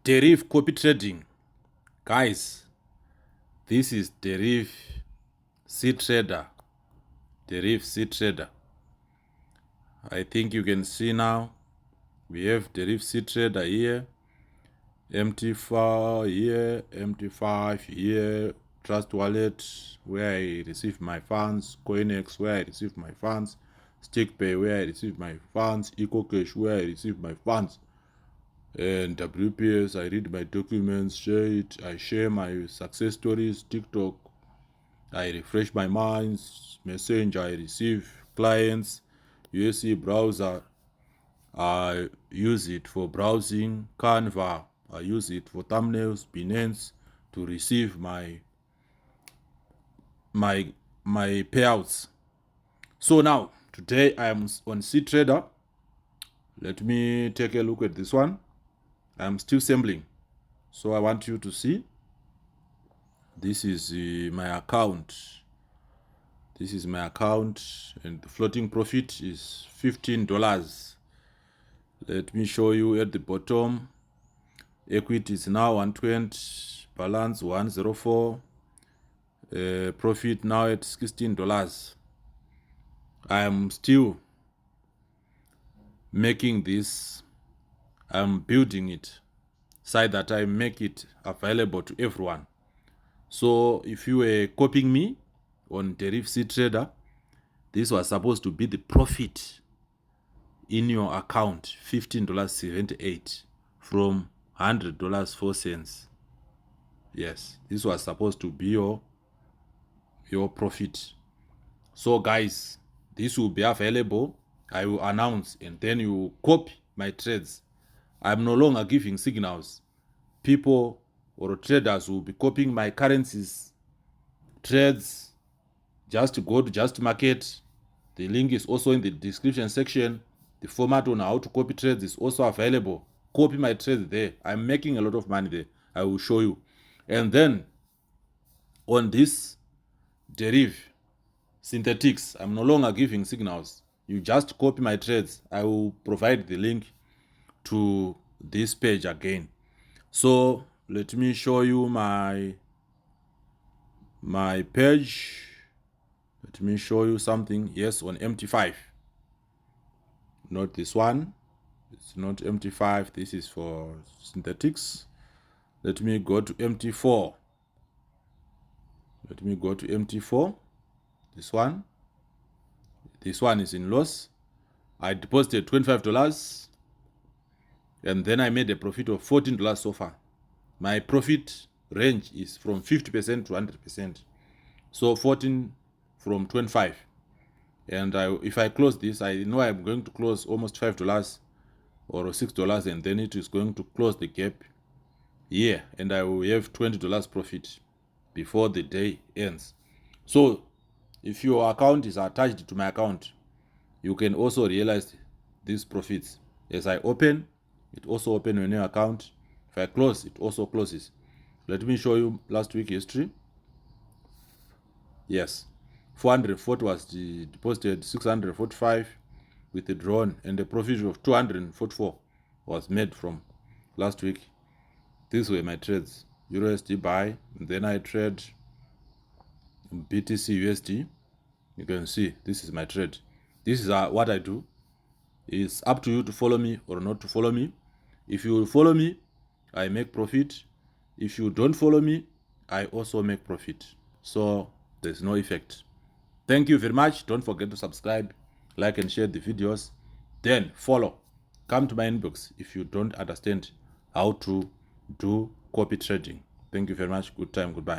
Deriv copy trading. Guys, this is Deriv C-Trader. Deriv C-Trader. I think you can see now. We have Deriv C-Trader here. Mt5 here. Mt5 here. Trust Wallet where I receive my funds. CoinX where I receive my funds. StickPay where I receive my funds. EcoCash where I receive my funds. And WPS, I read my documents, share it, I share my success stories, TikTok, I refresh my minds, Messenger, I receive clients, USC browser, I use it for browsing, Canva, I use it for thumbnails, Binance, to receive my payouts. So now, today I am on C-Trader. Let me take a look at this one. I'm still sampling, so I want you to see. This is my account. This is my account, and the floating profit is $15. Let me show you at the bottom. Equity is now 120, balance 104, profit now at $16. I am still making this. I'm building it so that I make it available to everyone. So if you were copying me on Deriv C-Trader, this was supposed to be the profit in your account, $15.78 from $100.04. Yes, this was supposed to be your profit. So guys, this will be available. I will announce, and then you copy my trades. I'm no longer giving signals. People or traders will be copying my currencies, trades, just go to Just Market. The link is also in the description section. The format on how to copy trades is also available. Copy my trades there. I'm making a lot of money there. I will show you. And then on this Deriv Synthetics, I'm no longer giving signals. You just copy my trades. I will provide the link to this page again. So let me show you my page. Let me show you something. Yes, on Mt5, not this one. It's not Mt5. This is for synthetics. Let me go to Mt4. Let me go to Mt4. This one is in loss. I deposited $25 and then I made a profit of $14 so far. My profit range is from 50% to 100%. So 14 from 25. And if I close this, I know I'm going to close almost $5 or $6, and then it is going to close the gap here, and I will have $20 profit before the day ends. So if your account is attached to my account, you can also realize these profits. As I open, it also opens on your account. If I close, it also closes. Let me show you last week history. Yes, 440 was deposited, 645 withdrawn, and the profit of 244 was made from last week. These were my trades. USD buy, and then I trade BTC USD. You can see this is my trade. This is what I do. It's up to you to follow me or not to follow me. If you follow me, I make profit. If you don't follow me, I also make profit. So there's no effect. Thank you very much. Don't forget to subscribe, like, and share the videos. Then follow. Come to my inbox if you don't understand how to do copy trading. Thank you very much. Good time. Goodbye.